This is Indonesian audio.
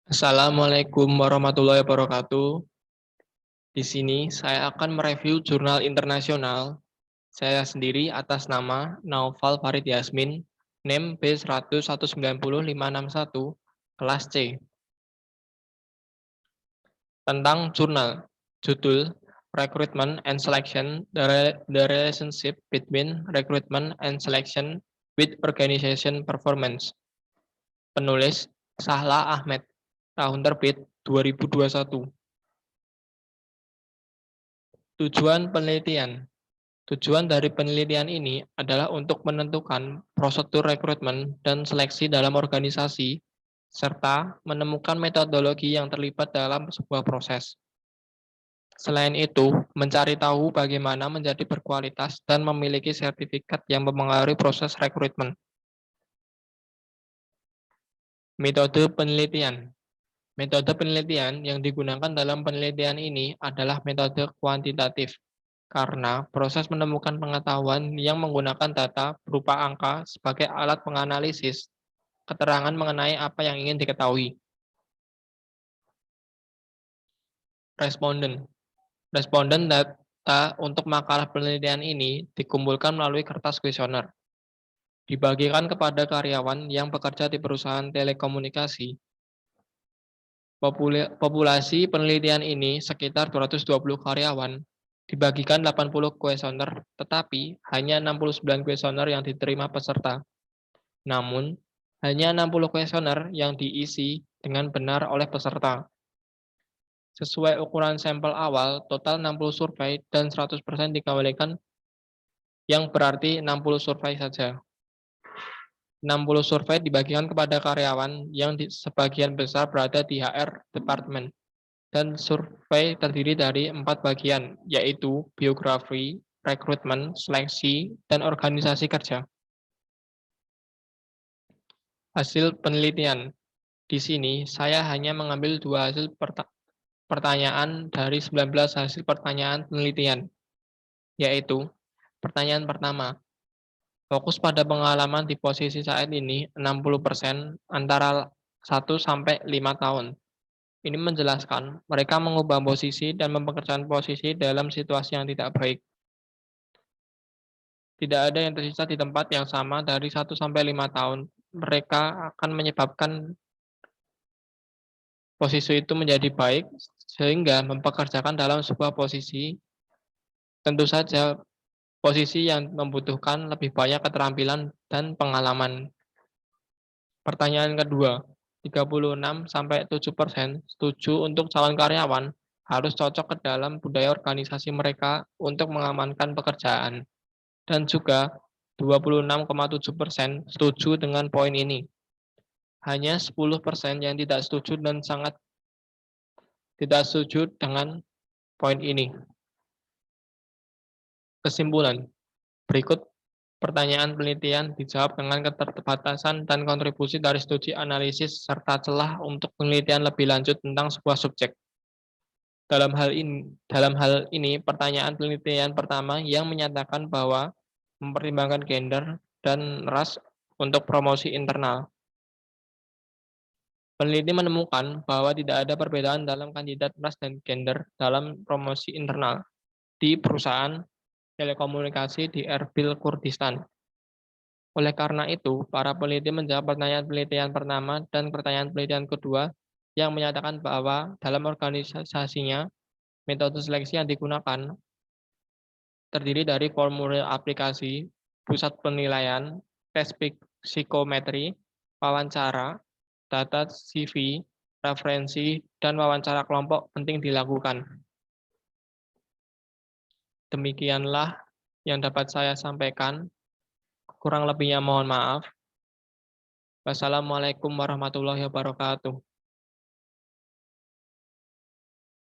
Assalamualaikum warahmatullahi wabarakatuh. Di sini saya akan mereview jurnal internasional. Saya sendiri atas nama Naufal Farid Yasmin, NIM B100190561, kelas C. Tentang jurnal, judul Recruitment and Selection, the Relationship Between Recruitment and Selection with Organization Performance. Penulis Sahla Ahmed, tahun terbit 2021. Tujuan penelitian. Tujuan dari penelitian ini adalah untuk menentukan prosedur rekrutmen dan seleksi dalam organisasi, serta menemukan metodologi yang terlibat dalam sebuah proses. Selain itu, mencari tahu bagaimana menjadi berkualitas dan memiliki sertifikat yang mempengaruhi proses rekrutmen. Metode penelitian. Metode penelitian yang digunakan dalam penelitian ini adalah metode kuantitatif, karena proses menemukan pengetahuan yang menggunakan data berupa angka sebagai alat menganalisis keterangan mengenai apa yang ingin diketahui. Responden. Responden data untuk makalah penelitian ini dikumpulkan melalui kertas kuesioner. Dibagikan kepada karyawan yang bekerja di perusahaan telekomunikasi. Populasi penelitian ini sekitar 220 karyawan, dibagikan 80 kuesioner, tetapi hanya 69 kuesioner yang diterima peserta. Namun, hanya 60 kuesioner yang diisi dengan benar oleh peserta. Sesuai ukuran sampel awal, total 60 survei dan 100% dikembalikan, yang berarti 60 survei saja. 60 survei dibagikan kepada karyawan yang sebagian besar berada di HR Department. Dan survei terdiri dari 4 bagian, yaitu biografi, rekrutmen, seleksi, dan organisasi kerja. Hasil penelitian. Di sini, saya hanya mengambil 2 hasil pertanyaan dari 19 hasil pertanyaan penelitian, yaitu pertanyaan pertama, fokus pada pengalaman di posisi saat ini 60% antara 1 sampai 5 tahun. Ini menjelaskan mereka mengubah posisi dan mempekerjakan posisi dalam situasi yang tidak baik. Tidak ada yang tersisa di tempat yang sama dari 1 sampai 5 tahun. Mereka akan menyebabkan posisi itu menjadi baik sehingga mempekerjakan dalam sebuah posisi, tentu saja posisi yang membutuhkan lebih banyak keterampilan dan pengalaman. Pertanyaan kedua, 36-7% setuju untuk calon karyawan harus cocok ke dalam budaya organisasi mereka untuk mengamankan pekerjaan. Dan juga 26,7% setuju dengan poin ini. Hanya 10% yang tidak setuju dan sangat tidak setuju dengan poin ini. Kesimpulan, berikut pertanyaan penelitian dijawab dengan keterbatasan dan kontribusi dari studi analisis serta celah untuk penelitian lebih lanjut tentang sebuah subjek. Dalam hal ini, pertanyaan penelitian pertama yang menyatakan bahwa mempertimbangkan gender dan ras untuk promosi internal. Peneliti menemukan bahwa tidak ada perbedaan dalam kandidat ras dan gender dalam promosi internal di perusahaan telekomunikasi di Erbil, Kurdistan. Oleh karena itu, para peneliti menjawab pertanyaan penelitian pertama dan pertanyaan penelitian kedua yang menyatakan bahwa dalam organisasinya, metode seleksi yang digunakan terdiri dari formulir aplikasi, pusat penilaian, tes psikometri, wawancara, data CV, referensi, dan wawancara kelompok penting dilakukan. Demikianlah yang dapat saya sampaikan. Kurang lebihnya mohon maaf. Wassalamualaikum warahmatullahi wabarakatuh.